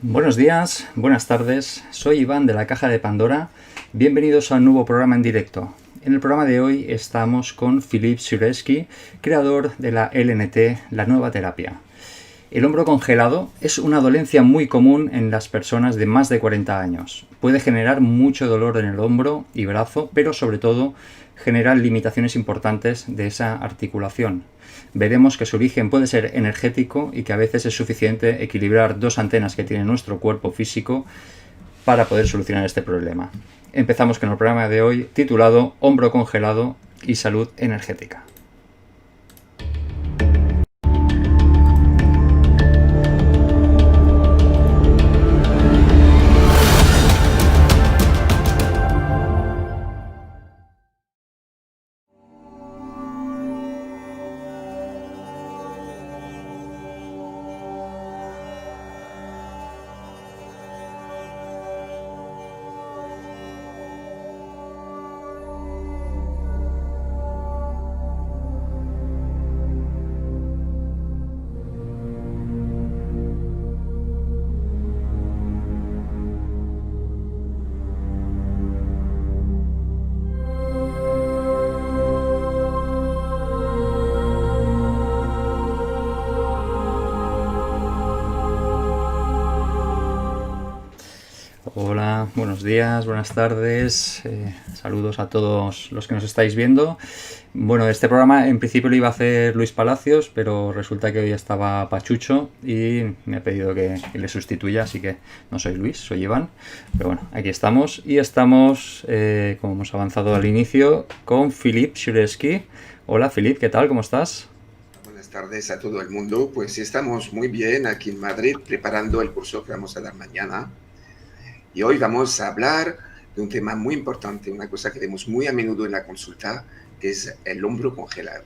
Buenos días, buenas tardes, soy Iván de la Caja de Pandora. Bienvenidos a un nuevo programa en directo. En el programa de hoy estamos con Philippe Sureski, creador de la LNT, la nueva terapia. El hombro congelado es una dolencia muy común en las personas de más de 40 años. Puede generar mucho dolor en el hombro y brazo, pero sobre todo generar limitaciones importantes de esa articulación. Veremos que su origen puede ser energético y que a veces es suficiente equilibrar dos antenas que tiene nuestro cuerpo físico para poder solucionar este problema. Empezamos con el programa de hoy titulado Hombro congelado y salud energética. Hola, buenos días, buenas tardes, saludos a todos los que nos estáis viendo. Bueno, este programa en principio lo iba a hacer Luis Palacios, pero resulta que hoy estaba Pachucho y me ha pedido que le sustituya, así que no soy Luis, soy Iván. Pero bueno, aquí estamos y estamos, como hemos avanzado al inicio, con Philippe Sureski. Hola Philippe, ¿qué tal? ¿Cómo estás? Buenas tardes a todo el mundo. Pues estamos muy bien aquí en Madrid preparando el curso que vamos a dar mañana. Y hoy vamos a hablar de un tema muy importante, una cosa que vemos muy a menudo en la consulta, que es el hombro congelado.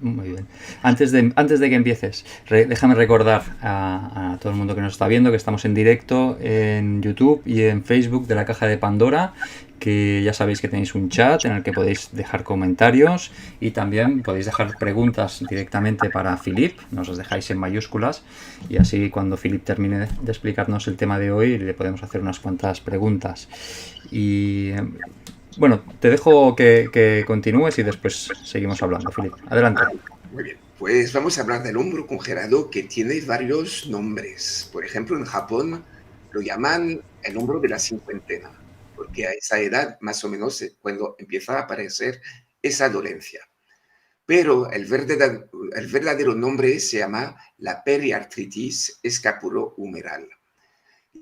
Muy bien. Antes de que empieces, déjame recordar a todo el mundo que nos está viendo que estamos en directo en YouTube y en Facebook de la Caja de Pandora, que ya sabéis que tenéis un chat en el que podéis dejar comentarios y también podéis dejar preguntas directamente para Philip, nos las dejáis en mayúsculas y así cuando Philip termine de explicarnos el tema de hoy le podemos hacer unas cuantas preguntas. Y bueno, te dejo que continúes y después seguimos hablando, Philip. Adelante. Muy bien. Pues vamos a hablar del hombro congelado que tiene varios nombres. Por ejemplo, en Japón lo llaman el hombro de la cincuentena, porque a esa edad más o menos es cuando empieza a aparecer esa dolencia. Pero el verdadero nombre se llama la periartritis escapulohumeral.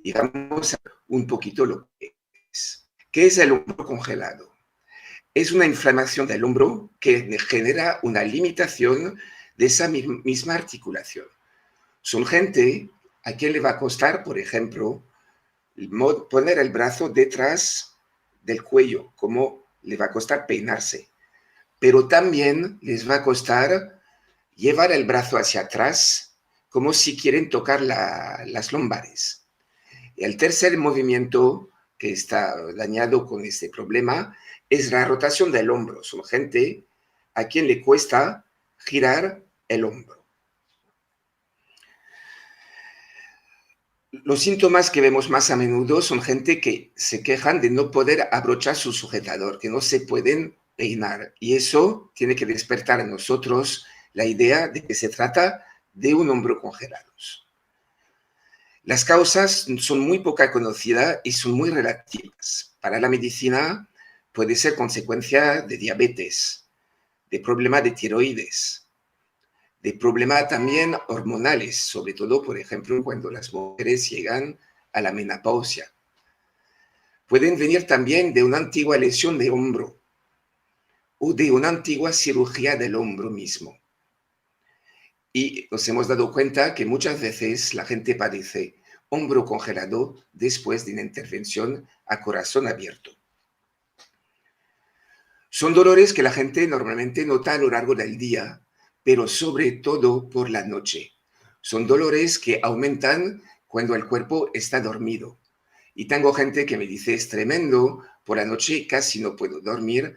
Y vamos a ver un poquito lo que es. ¿Qué es el hombro congelado? Es una inflamación del hombro que genera una limitación de esa misma articulación. Son gente a quien le va a costar, por ejemplo, poner el brazo detrás del cuello, como le va a costar peinarse, pero también les va a costar llevar el brazo hacia atrás como si quieren tocar las lumbares. Y el tercer movimiento que está dañado con este problema es la rotación del hombro. Son gente a quien le cuesta girar el hombro. Los síntomas que vemos más a menudo son gente que se quejan de no poder abrochar su sujetador, que no se pueden peinar. Y eso tiene que despertar en nosotros la idea de que se trata de un hombro congelado. Las causas son muy poca conocidas y son muy relativas. Para la medicina puede ser consecuencia de diabetes, de problemas de tiroides, de problemas también hormonales, sobre todo, por ejemplo, cuando las mujeres llegan a la menopausia. Pueden venir también de una antigua lesión de hombro o de una antigua cirugía del hombro mismo. Y nos hemos dado cuenta que muchas veces la gente padece hombro congelado después de una intervención a corazón abierto. Son dolores que la gente normalmente nota a lo largo del día, pero sobre todo por la noche. Son dolores que aumentan cuando el cuerpo está dormido. Y tengo gente que me dice, es tremendo, por la noche casi no puedo dormir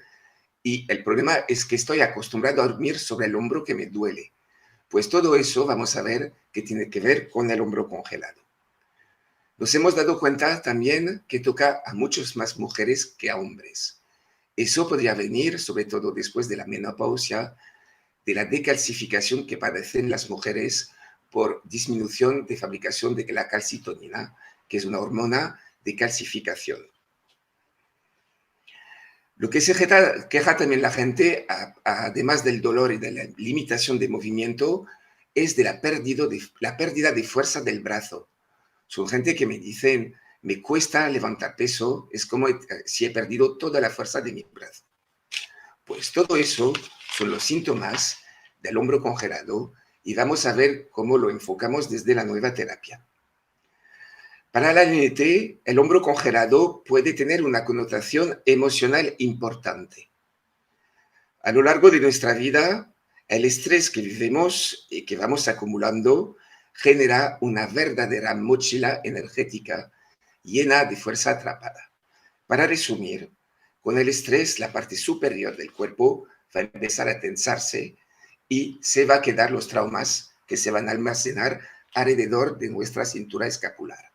y el problema es que estoy acostumbrado a dormir sobre el hombro que me duele. Pues todo eso vamos a ver que tiene que ver con el hombro congelado. Nos hemos dado cuenta también que toca a muchas más mujeres que a hombres. Eso podría venir, sobre todo después de la menopausia, de la decalcificación que padecen las mujeres por disminución de fabricación de la calcitonina, que es una hormona de calcificación. Lo que se queja también la gente, además del dolor y de la limitación de movimiento, es de la pérdida de fuerza del brazo. Son gente que me dicen, me cuesta levantar peso, es como si he perdido toda la fuerza de mi brazo. Pues todo eso son los síntomas del hombro congelado y vamos a ver cómo lo enfocamos desde la nueva terapia. Para la LNT, el hombro congelado puede tener una connotación emocional importante. A lo largo de nuestra vida, el estrés que vivimos y que vamos acumulando genera una verdadera mochila energética llena de fuerza atrapada. Para resumir, con el estrés, la parte superior del cuerpo va a empezar a tensarse y se va a quedar los traumas que se van a almacenar alrededor de nuestra cintura escapular.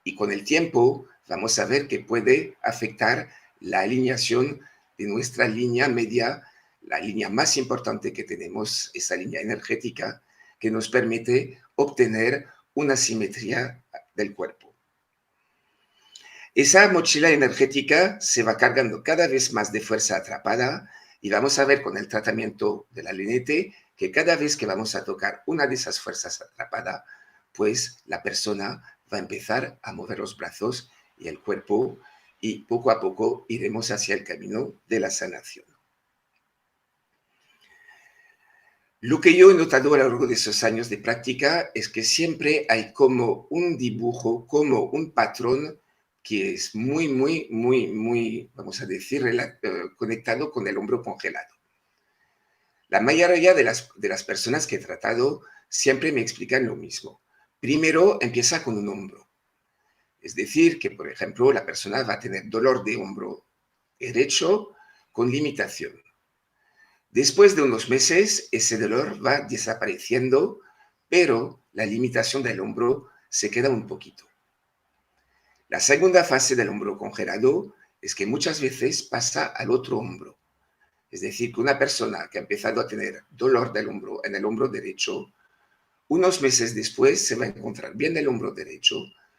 Y con el tiempo vamos a ver que puede afectar la alineación de nuestra línea media, la línea más importante que tenemos, esa línea energética que nos permite obtener una simetría del cuerpo. Esa mochila energética se va cargando cada vez más de fuerza atrapada y vamos a ver con el tratamiento de la LNT que cada vez que vamos a tocar una de esas fuerzas atrapadas, pues la persona va a empezar a mover los brazos y el cuerpo y poco a poco iremos hacia el camino de la sanación. Lo que yo he notado a lo largo de esos años de práctica es que siempre hay como un dibujo, como un patrón que es muy, vamos a decir, conectado con el hombro congelado. La mayoría de las personas que he tratado siempre me explican lo mismo. Primero empieza con un hombro. Es decir, que, por ejemplo, la persona va a tener dolor de hombro derecho con limitación. Después de unos meses, ese dolor va desapareciendo, pero la limitación del hombro se queda un poquito. La segunda fase del hombro congelado es que muchas veces pasa al otro hombro. Es decir, que una persona que ha empezado a tener dolor del hombro en el hombro derecho, unos meses después se va a encontrar bien el hombro derecho,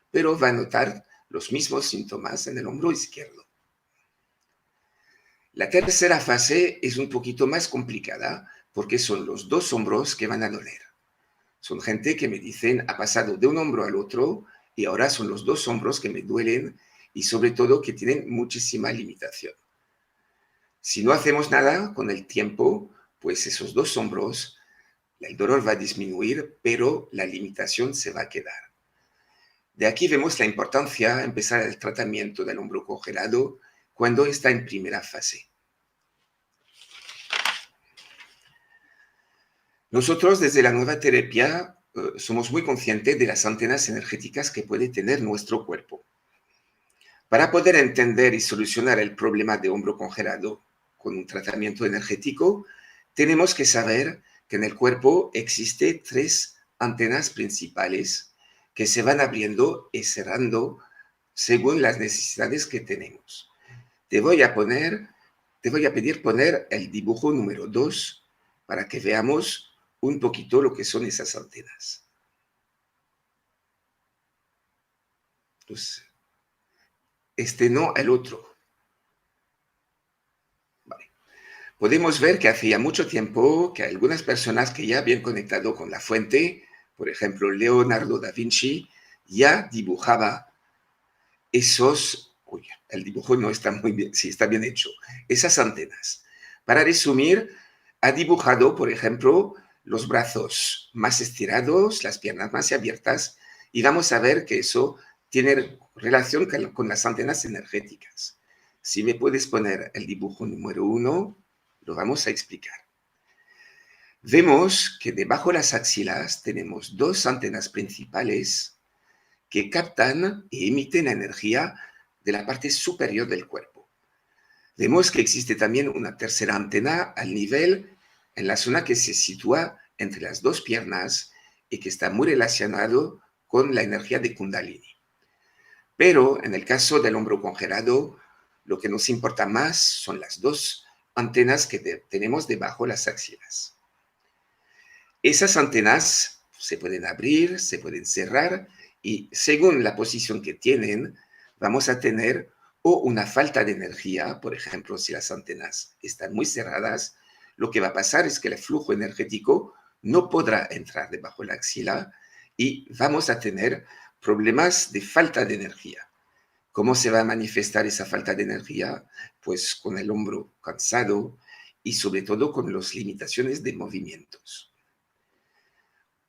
pero va a notar los mismos síntomas en el hombro izquierdo. La tercera fase es un poquito más complicada porque son los dos hombros que van a doler. Son gente que me dicen, ha pasado de un hombro al otro y ahora son los dos hombros que me duelen y sobre todo que tienen muchísima limitación. Si no hacemos nada con el tiempo, pues esos dos hombros, el dolor va a disminuir, pero la limitación se va a quedar. De aquí vemos la importancia de empezar el tratamiento del hombro congelado cuando está en primera fase. Nosotros desde la nueva terapia somos muy conscientes de las antenas energéticas que puede tener nuestro cuerpo. Para poder entender y solucionar el problema de hombro congelado con un tratamiento energético, tenemos que saber que en el cuerpo existen 3 antenas principales que se van abriendo y cerrando según las necesidades que tenemos. Te voy a pedir poner el dibujo número 2 para que veamos un poquito lo que son esas antenas. Pues, no, el otro. Vale. Podemos ver que hacía mucho tiempo que algunas personas que ya habían conectado con la fuente, por ejemplo, Leonardo da Vinci, ya dibujaba esos, el dibujo no está muy bien, sí está bien hecho, esas antenas. Para resumir, ha dibujado, por ejemplo, los brazos más estirados, las piernas más abiertas, y vamos a ver que eso tiene relación con las antenas energéticas. Si me puedes poner el dibujo número 1, lo vamos a explicar. Vemos que debajo de las axilas tenemos 2 antenas principales que captan y emiten energía de la parte superior del cuerpo. Vemos que existe también una tercera antena al nivel, en la zona que se sitúa entre las 2 piernas y que está muy relacionado con la energía de Kundalini. Pero en el caso del hombro congelado, lo que nos importa más son las dos antenas que tenemos debajo de las axilas. Esas antenas se pueden abrir, se pueden cerrar y según la posición que tienen, vamos a tener o una falta de energía, por ejemplo, si las antenas están muy cerradas, lo que va a pasar es que el flujo energético no podrá entrar debajo de la axila y vamos a tener problemas de falta de energía. ¿Cómo se va a manifestar esa falta de energía? Pues con el hombro cansado y sobre todo con las limitaciones de movimientos.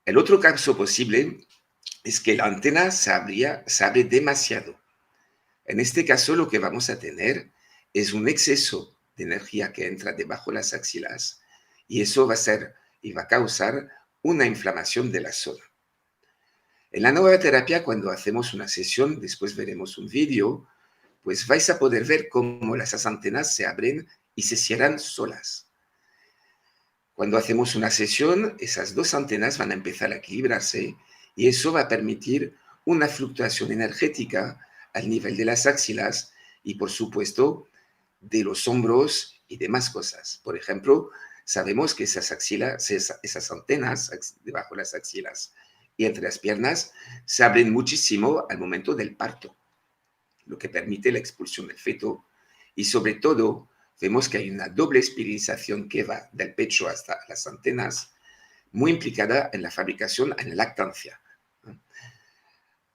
El otro caso posible es que la antena se abre demasiado. En este caso lo que vamos a tener es un exceso de energía que entra debajo de las axilas y eso va a ser y va a causar una inflamación de la zona. En la nueva terapia, cuando hacemos una sesión, después veremos un vídeo, pues vais a poder ver cómo esas antenas se abren y se cierran solas. Cuando hacemos una sesión, esas dos antenas van a empezar a equilibrarse y eso va a permitir una fluctuación energética al nivel de las axilas y, por supuesto, de los hombros y demás cosas. Por ejemplo, sabemos que esas antenas debajo de las axilas y entre las piernas se abren muchísimo al momento del parto, lo que permite la expulsión del feto y sobre todo vemos que hay una doble espiralización que va del pecho hasta las antenas, muy implicada en la fabricación en lactancia.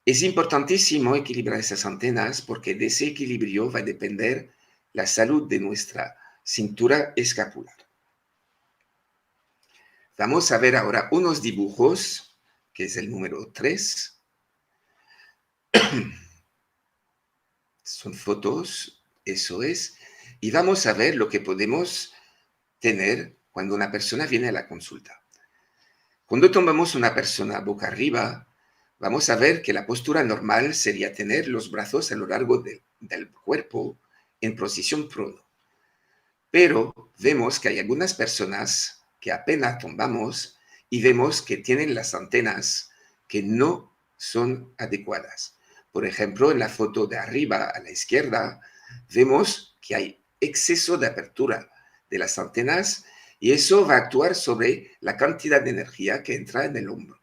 Es importantísimo equilibrar esas antenas porque de ese equilibrio va a depender la salud de nuestra cintura escapular. Vamos a ver ahora unos dibujos, que es el número 3. Son fotos, eso es. Y vamos a ver lo que podemos tener cuando una persona viene a la consulta. Cuando tomamos una persona boca arriba, vamos a ver que la postura normal sería tener los brazos a lo largo del cuerpo en posición prono. Pero vemos que hay algunas personas que apenas tumbamos y vemos que tienen las antenas que no son adecuadas. Por ejemplo, en la foto de arriba a la izquierda, vemos que hay exceso de apertura de las antenas y eso va a actuar sobre la cantidad de energía que entra en el hombro.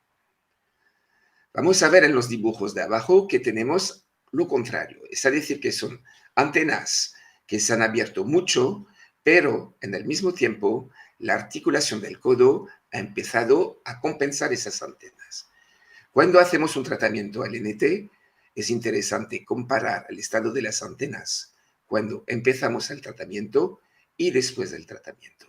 Vamos a ver en los dibujos de abajo que tenemos lo contrario, es decir, que son antenas que se han abierto mucho, pero en el mismo tiempo la articulación del codo ha empezado a compensar esas antenas. Cuando hacemos un tratamiento LNT, es interesante comparar el estado de las antenas cuando empezamos el tratamiento y después del tratamiento.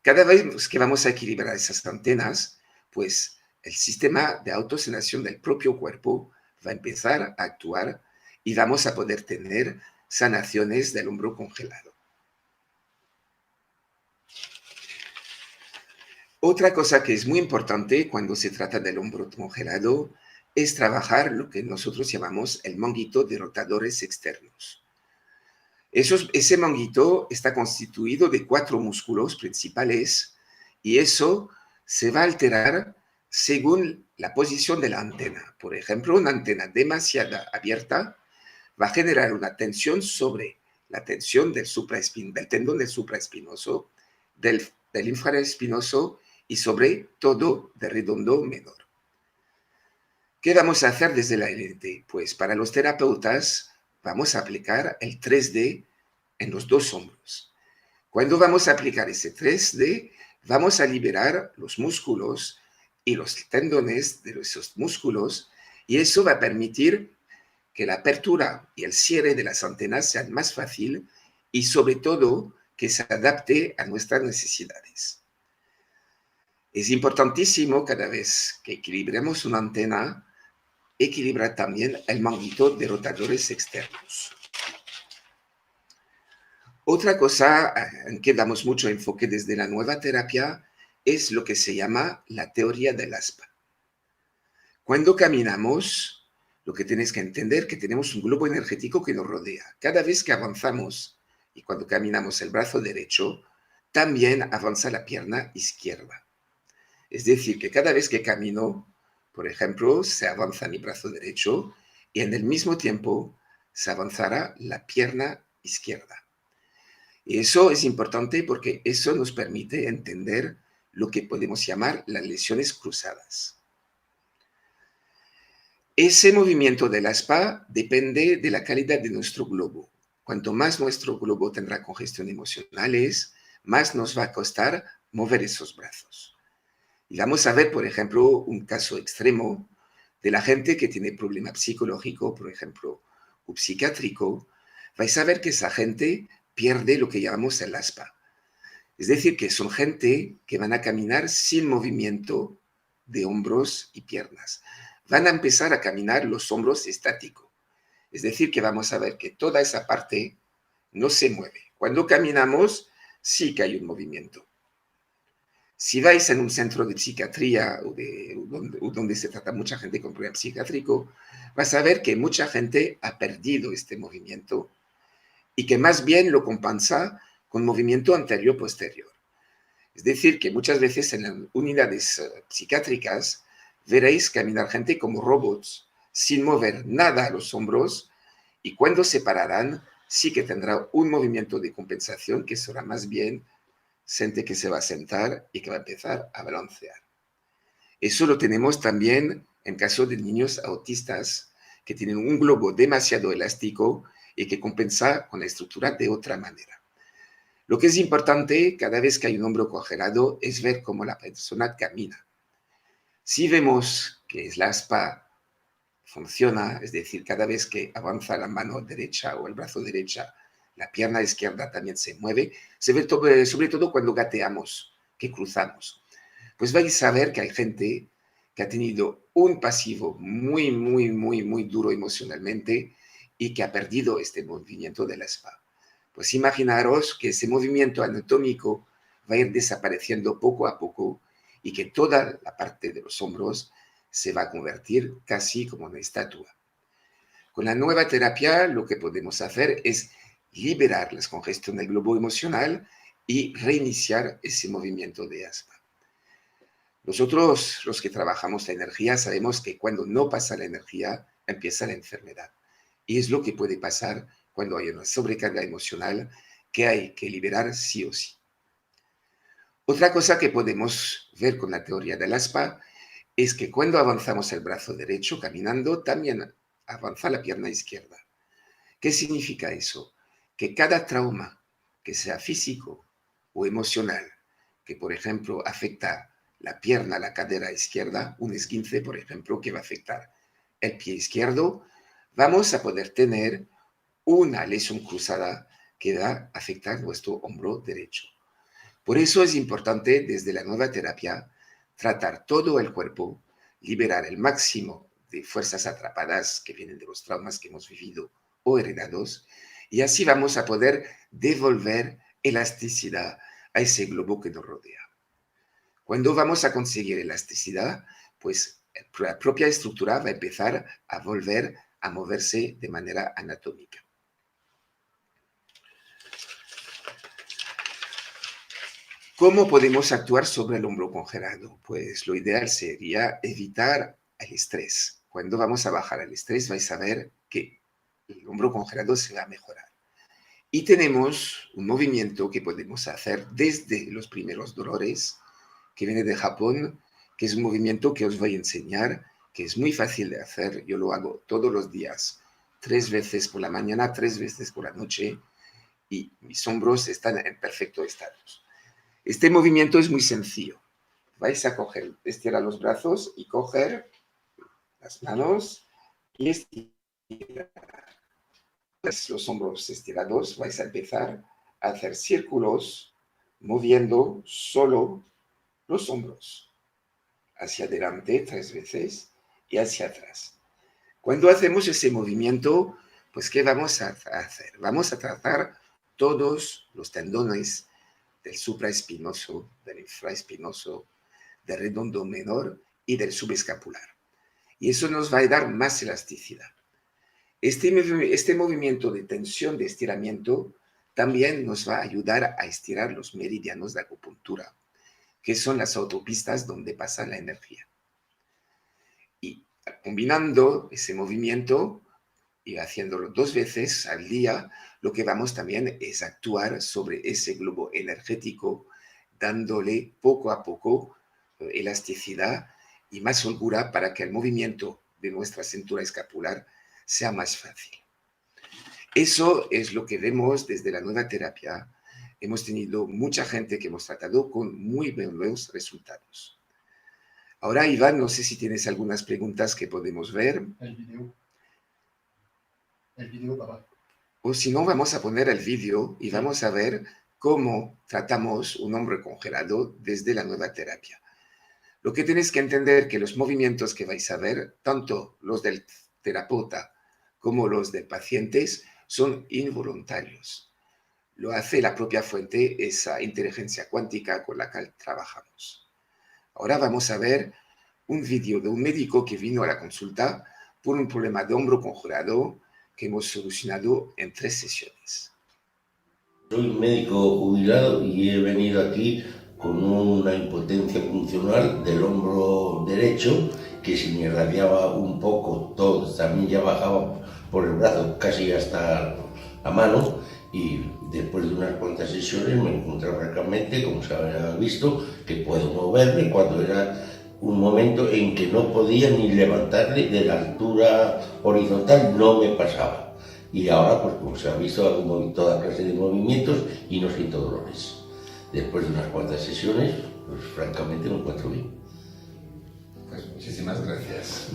Cada vez que vamos a equilibrar esas antenas, pues el sistema de autosanación del propio cuerpo va a empezar a actuar y vamos a poder tener sanaciones del hombro congelado. Otra cosa que es muy importante cuando se trata del hombro congelado es trabajar lo que nosotros llamamos el manguito de rotadores externos. Ese manguito está constituido de 4 músculos principales y eso se va a alterar según la posición de la antena. Por ejemplo, una antena demasiado abierta va a generar una tensión sobre la tensión del tendón del supraespinoso, del infraespinoso y sobre todo del redondo menor. ¿Qué vamos a hacer desde la LNT? Pues para los terapeutas vamos a aplicar el 3D en los dos hombros. Cuando vamos a aplicar ese 3D, vamos a liberar los músculos y los tendones de esos músculos y eso va a permitir que la apertura y el cierre de las antenas sean más fácil y sobre todo que se adapte a nuestras necesidades. Es importantísimo cada vez que equilibremos una antena, equilibrar también el manguito de rotadores externos. Otra cosa en que damos mucho enfoque desde la nueva terapia es lo que se llama la teoría del aspa. Cuando caminamos, lo que tienes que entender es que tenemos un globo energético que nos rodea. Cada vez que avanzamos y cuando caminamos el brazo derecho, también avanza la pierna izquierda. Es decir, que cada vez que camino, por ejemplo, se avanza mi brazo derecho y en el mismo tiempo se avanzará la pierna izquierda. Y eso es importante porque eso nos permite entender lo que podemos llamar las lesiones cruzadas. Ese movimiento de la aspa depende de la calidad de nuestro globo. Cuanto más nuestro globo tendrá congestión emocionales, más nos va a costar mover esos brazos. Y vamos a ver, por ejemplo, un caso extremo de la gente que tiene problema psicológico, por ejemplo, o psiquiátrico. Vais a ver que esa gente pierde lo que llamamos el aspa. Es decir, que son gente que van a caminar sin movimiento de hombros y piernas. Van a empezar a caminar los hombros estáticos. Es decir, que vamos a ver que toda esa parte no se mueve. Cuando caminamos, sí que hay un movimiento. Si vais en un centro de psiquiatría o donde se trata mucha gente con problema psiquiátrico, vas a ver que mucha gente ha perdido este movimiento y que más bien lo compensa con movimiento anterior-posterior. Es decir, que muchas veces en las unidades psiquiátricas veréis caminar gente como robots, sin mover nada a los hombros, y cuando se pararán, sí que tendrá un movimiento de compensación que será más bien gente que se va a sentar y que va a empezar a balancear. Eso lo tenemos también en caso de niños autistas que tienen un globo demasiado elástico y que compensa con la estructura de otra manera. Lo que es importante cada vez que hay un hombro congelado es ver cómo la persona camina. Si vemos que la aspa funciona, es decir, cada vez que avanza la mano derecha o el brazo derecha, la pierna izquierda también se mueve, se ve sobre todo cuando gateamos, que cruzamos. Pues vais a ver que hay gente que ha tenido un pasivo muy duro emocionalmente y que ha perdido este movimiento de la aspa. Pues imaginaros que ese movimiento anatómico va a ir desapareciendo poco a poco y que toda la parte de los hombros se va a convertir casi como una estatua. Con la nueva terapia lo que podemos hacer es liberar la congestión del globo emocional y reiniciar ese movimiento de aspa. Nosotros, los que trabajamos la energía, sabemos que cuando no pasa la energía, empieza la enfermedad. Y es lo que puede pasar cuando hay una sobrecarga emocional que hay que liberar sí o sí. Otra cosa que podemos ver con la teoría del aspa es que cuando avanzamos el brazo derecho caminando, también avanza la pierna izquierda. ¿Qué significa eso? Que cada trauma, que sea físico o emocional, que por ejemplo afecta la pierna, la cadera izquierda, un esguince, por ejemplo, que va a afectar el pie izquierdo, vamos a poder tener una lesión cruzada que va a afectar nuestro hombro derecho. Por eso es importante desde la nueva terapia tratar todo el cuerpo, liberar el máximo de fuerzas atrapadas que vienen de los traumas que hemos vivido o heredados, y así vamos a poder devolver elasticidad a ese globo que nos rodea. Cuando vamos a conseguir elasticidad, pues la propia estructura va a empezar a volver a moverse de manera anatómica. ¿Cómo podemos actuar sobre el hombro congelado? Pues lo ideal sería evitar el estrés. Cuando vamos a bajar el estrés, vais a ver que el hombro congelado se va a mejorar. Y tenemos un movimiento que podemos hacer desde los primeros dolores, que viene de Japón, que es un movimiento que os voy a enseñar, que es muy fácil de hacer. Yo lo hago todos los días, 3 veces por la mañana, 3 veces por la noche, y mis hombros están en perfecto estado. Este movimiento es muy sencillo. Vais a coger, estirar los brazos y coger las manos y estirar los hombros estirados. Vais a empezar a hacer círculos moviendo solo los hombros hacia adelante 3 veces y hacia atrás. Cuando hacemos ese movimiento, pues ¿qué vamos a hacer? Vamos a tratar todos los tendones del supraespinoso, del infraespinoso, del redondo menor y del subescapular. Y eso nos va a dar más elasticidad. Este movimiento de tensión, de estiramiento, también nos va a ayudar a estirar los meridianos de acupuntura, que son las autopistas donde pasa la energía. Y combinando ese movimiento, y haciéndolo 2 veces al día, lo que vamos también es actuar sobre ese globo energético, dándole poco a poco elasticidad y más holgura para que el movimiento de nuestra cintura escapular sea más fácil. Eso es lo que vemos desde la nueva terapia. Hemos tenido mucha gente que hemos tratado con muy buenos resultados. Ahora, Iván, no sé si tienes algunas preguntas que podemos ver. El vídeo, papá. O si no, vamos a poner el vídeo y vamos a ver cómo tratamos un hombro congelado desde la nueva terapia. Lo que tenéis que entender que los movimientos que vais a ver, tanto los del terapeuta como los del paciente, son involuntarios. Lo hace la propia fuente, esa inteligencia cuántica con la que trabajamos. Ahora vamos a ver un vídeo de un médico que vino a la consulta por un problema de hombro congelado que hemos solucionado en 3 sesiones. Soy médico jubilado y he venido aquí con una impotencia funcional del hombro derecho que se me irradiaba un poco todo, también ya bajaba por el brazo casi hasta la mano, y después de unas cuantas sesiones me encontré francamente, como se había visto, que puedo moverme cuando era un momento en que no podía ni levantarle de la altura horizontal, no me pasaba. Y ahora, pues como se ha visto, hago toda clase de movimientos y no siento dolores. Después de unas cuantas sesiones, pues francamente me encuentro bien. Pues muchísimas gracias.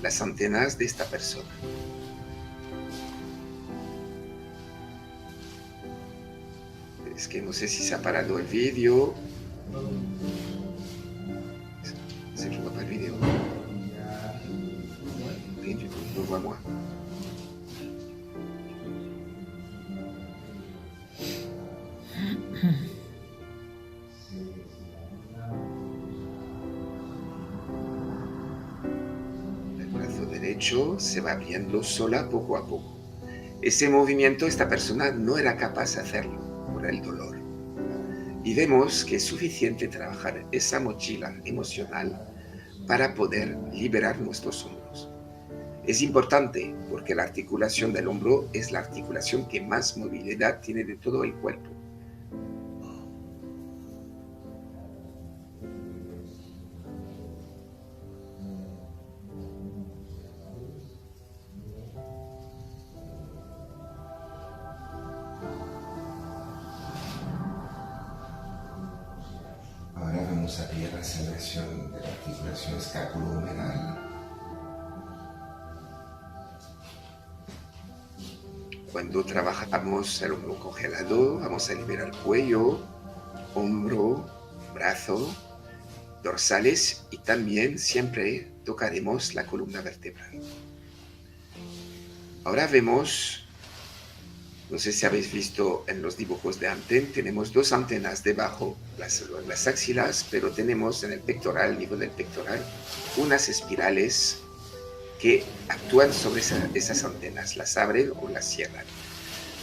Las antenas de esta persona. Es que no sé si se ha parado el vídeo. Se joue pas le vidéo. Rien du tout, je me vois moi. El brazo derecho se va abriendo sola poco a poco. Ese movimiento esta persona no era capaz de hacerlo por el dolor. Y vemos que es suficiente trabajar esa mochila emocional para poder liberar nuestros hombros. Es importante porque la articulación del hombro es la articulación que más movilidad tiene de todo el cuerpo. Ahora vamos a ver la aceleración de la articulación escapulohumeral. Cuando trabajamos el hombro congelado, vamos a liberar cuello, hombro, brazo, dorsales y también siempre tocaremos la columna vertebral. Ahora vemos, no sé si habéis visto en los dibujos de antes, tenemos 2 antenas debajo, las axilas, pero tenemos en el pectoral, al nivel del pectoral, unas espirales que actúan sobre esas antenas, las abren o las cierran.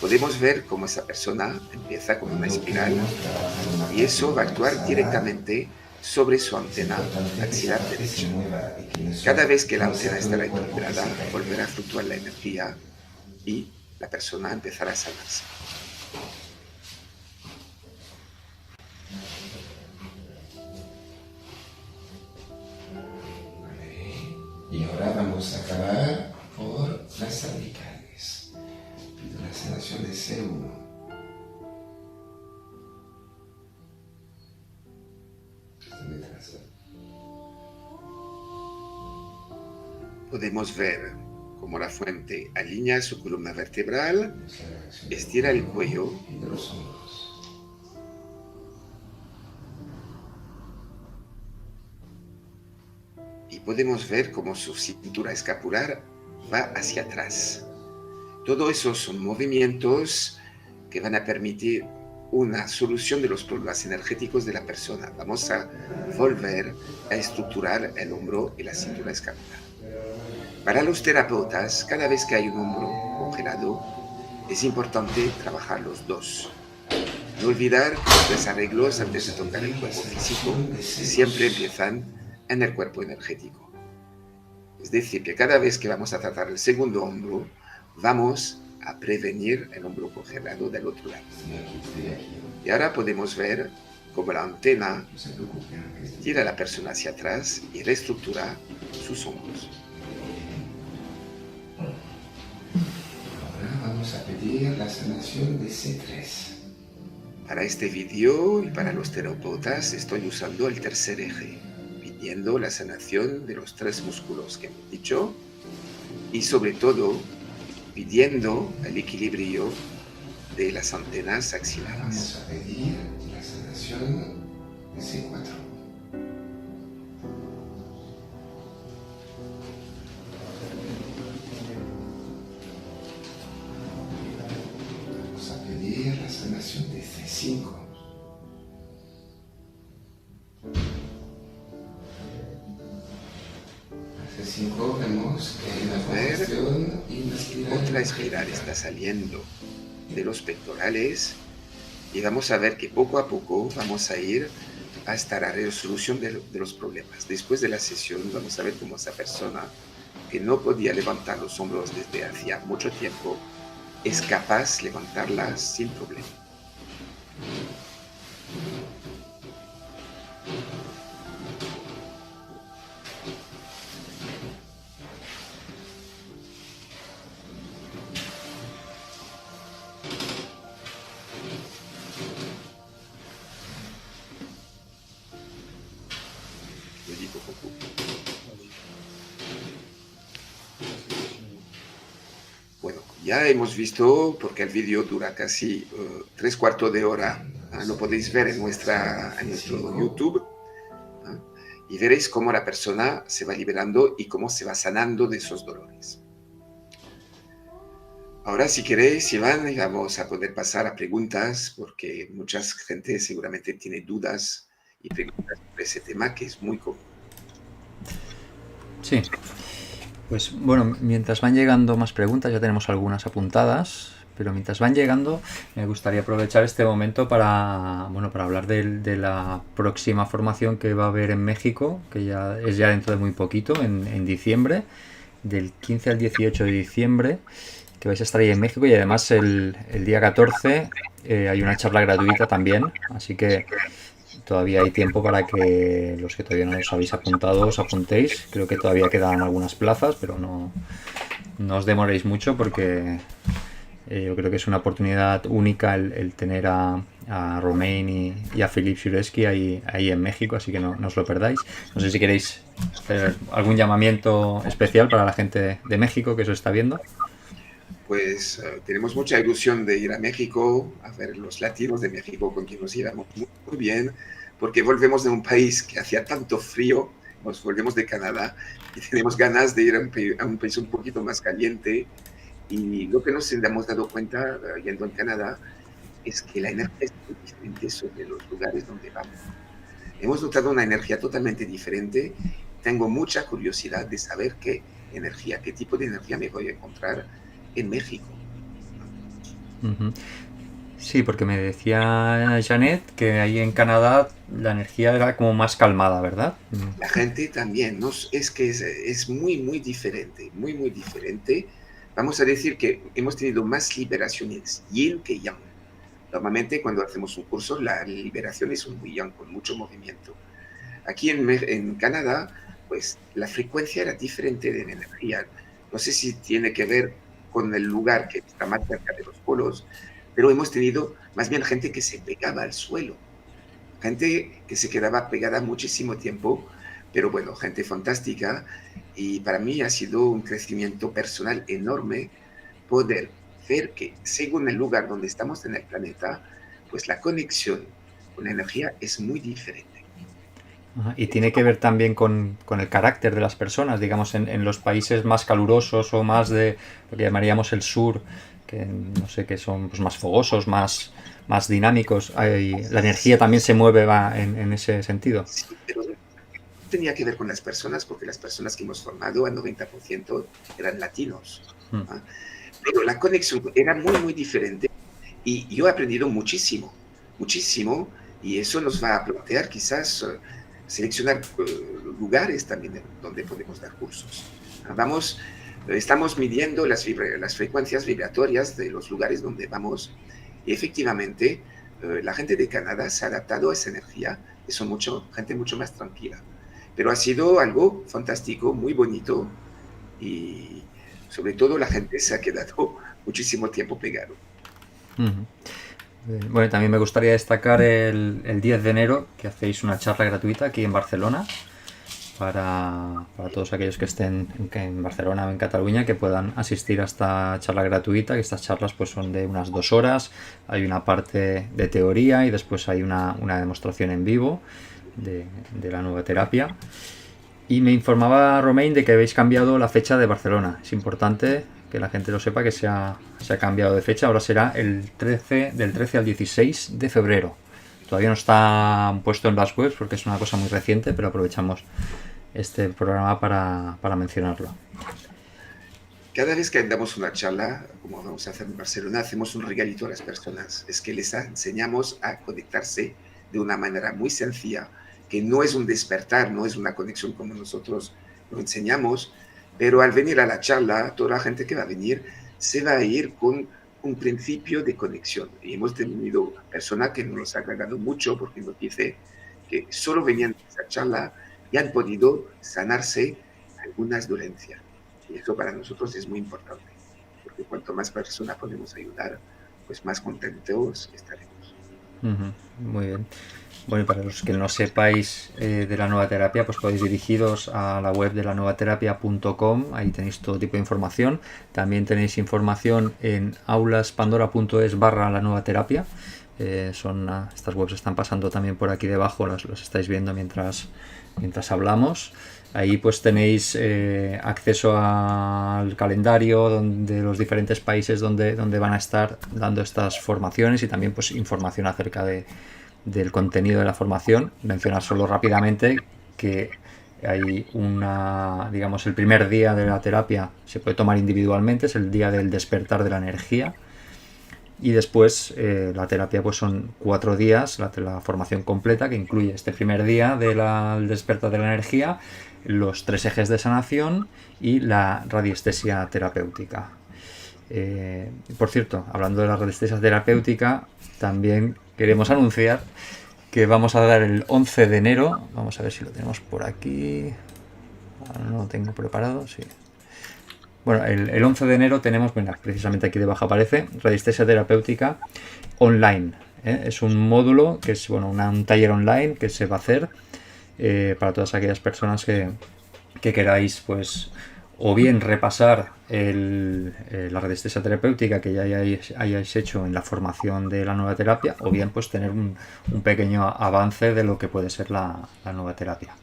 Podemos ver cómo esa persona empieza con una espiral y eso va a actuar directamente sobre su antena axilar derecha. Cada vez que la antena estará equilibrada, volverá a fluctuar la energía y la persona empezará a sanarse. Y ahora vamos a acabar por las cervicales. Pido la sanación de C1. Podemos ver cómo la fuente alinea su columna vertebral, estira el cuello y de los hombros. Y podemos ver cómo su cintura escapular va hacia atrás. Todo eso son movimientos que van a permitir una solución de los problemas energéticos de la persona. Vamos a volver a estructurar el hombro y la cintura escapular. Para los terapeutas, cada vez que hay un hombro congelado, es importante trabajar los dos. No olvidar que los arreglos antes de tocar el cuerpo físico siempre empiezan en el cuerpo energético. Es decir, que cada vez que vamos a tratar el segundo hombro, vamos a prevenir el hombro congelado del otro lado. Y ahora podemos ver cómo la antena tira a la persona hacia atrás y reestructura sus hombros. Ahora vamos a pedir la sanación de C3. Para este vídeo y para los terapeutas estoy usando el tercer eje, pidiendo la sanación de los 3 músculos que hemos dicho y sobre todo pidiendo el equilibrio de las antenas axilares. Vamos a pedir la sanación de C4. Vamos a pedir la sanación de C5. C5 vemos que hay una formación y una espiral. Otra espiral está saliendo de los pectorales y vamos a ver que poco a poco vamos a ir hasta la resolución de los problemas. Después de la sesión vamos a ver cómo esa persona que no podía levantar los hombros desde hacía mucho tiempo es capaz de levantarlas sin problema. Lo digo poco. Bueno, ya hemos visto, porque el vídeo dura casi 3/4 de hora, lo podéis ver en nuestro YouTube, y veréis cómo la persona se va liberando y cómo se va sanando de esos dolores. Ahora, si queréis, Iván, vamos a poder pasar a preguntas, porque mucha gente seguramente tiene dudas y preguntas sobre ese tema que es muy común. Sí. Pues bueno, mientras van llegando más preguntas, ya tenemos algunas apuntadas, pero mientras van llegando me gustaría aprovechar este momento para hablar de la próxima formación que va a haber en México, que ya es ya dentro de muy poquito, en diciembre, del 15 al 18 de diciembre, que vais a estar ahí en México, y además el día 14 hay una charla gratuita también, así que todavía hay tiempo para que los que todavía no os habéis apuntado os apuntéis. Creo que todavía quedan algunas plazas, pero no os demoréis mucho, porque yo creo que es una oportunidad única el tener a Romain y a Philippe Sureski ahí en México, así que no os lo perdáis. No sé si queréis hacer algún llamamiento especial para la gente de México que os está viendo. Pues tenemos mucha ilusión de ir a México, a ver los latinos de México con quien nos llevamos muy bien, porque volvemos de un país que hacía tanto frío, nos volvemos de Canadá y tenemos ganas de ir a un país un poquito más caliente. Y lo que nos hemos dado cuenta yendo en Canadá es que la energía es muy diferente sobre los lugares donde vamos. Hemos notado una energía totalmente diferente. Tengo mucha curiosidad de saber qué tipo de energía me voy a encontrar en México. Uh-huh. Sí, porque me decía Janet que ahí en Canadá la energía era como más calmada, ¿verdad? La gente también, es que es muy, muy diferente, muy, muy diferente. Vamos a decir que hemos tenido más liberaciones yin que yang. Normalmente cuando hacemos un curso, la liberación es un yang con mucho movimiento. Aquí en Canadá, pues la frecuencia era diferente de la energía. No sé si tiene que ver con el lugar que está más cerca de los polos, pero hemos tenido más bien gente que se pegaba al suelo, gente que se quedaba pegada muchísimo tiempo, pero bueno, gente fantástica, y para mí ha sido un crecimiento personal enorme poder ver que según el lugar donde estamos en el planeta, pues la conexión con la energía es muy diferente. Y tiene que ver también con el carácter de las personas, digamos, en los países más calurosos o más de lo que llamaríamos el sur, que no sé, que son pues, más fogosos, más dinámicos. La energía también se mueve va en ese sentido. Sí, pero tenía que ver con las personas, porque las personas que hemos formado, al 90% eran latinos. ¿Ah? Pero la conexión era muy, muy diferente y yo he aprendido muchísimo, muchísimo, y eso nos va a plantear quizás seleccionar lugares también donde podemos dar cursos. Estamos midiendo las frecuencias vibratorias de los lugares donde vamos y efectivamente la gente de Canadá se ha adaptado a esa energía y son gente mucho más tranquila. Pero ha sido algo fantástico, muy bonito y sobre todo la gente se ha quedado muchísimo tiempo pegado. Bueno, también me gustaría destacar el 10 de enero que hacéis una charla gratuita aquí en Barcelona para todos aquellos que estén en Barcelona o en Cataluña, que puedan asistir a esta charla gratuita, que estas charlas pues son de unas 2 horas, hay una parte de teoría y después hay una demostración en vivo de la nueva terapia. Y me informaba Romain de que habéis cambiado la fecha de Barcelona. Es importante que la gente lo sepa, que se ha cambiado de fecha. Ahora será del 13 al 16 de febrero. Todavía no está puesto en las webs porque es una cosa muy reciente, pero aprovechamos este programa para mencionarlo. Cada vez que damos una charla, como vamos a hacer en Barcelona, hacemos un regalito a las personas. Es que les enseñamos a conectarse de una manera muy sencilla, que no es un despertar, no es una conexión como nosotros lo enseñamos, pero al venir a la charla, toda la gente que va a venir se va a ir con un principio de conexión. Y hemos tenido personas que nos han agradado mucho porque nos dice que solo venían a esa charla y han podido sanarse algunas dolencias. Y eso para nosotros es muy importante, porque cuanto más personas podemos ayudar, pues más contentos estaremos. Muy bien. Bueno, y para los que no sepáis de la nueva terapia, pues podéis dirigiros a la web de lanuevaterapia.com, ahí tenéis todo tipo de información. También tenéis información en aulaspandora.es/la nueva terapia. Estas webs están pasando también por aquí debajo, los estáis viendo mientras hablamos. Ahí pues tenéis acceso al calendario de los diferentes países donde van a estar dando estas formaciones y también pues información acerca del contenido de la formación. Mencionar solo rápidamente que hay digamos, el primer día de la terapia se puede tomar individualmente, es el día del despertar de la energía. Y después la terapia pues son 4 días, la formación completa, que incluye este primer día del despertar de la energía, los 3 ejes de sanación y la radiestesia terapéutica. Por cierto, hablando de la radiestesia terapéutica, también queremos anunciar que vamos a dar el 11 de enero, vamos a ver si lo tenemos por aquí, ahora no lo tengo preparado, sí. Bueno, el 11 de enero tenemos, bueno, precisamente aquí debajo aparece, radiestesia terapéutica online. Es un módulo que es un taller online que se va a hacer para todas aquellas personas que queráis, pues, o bien repasar la radiestesia terapéutica que ya hayáis hecho en la formación de la nueva terapia, o bien pues tener un pequeño avance de lo que puede ser la nueva terapia.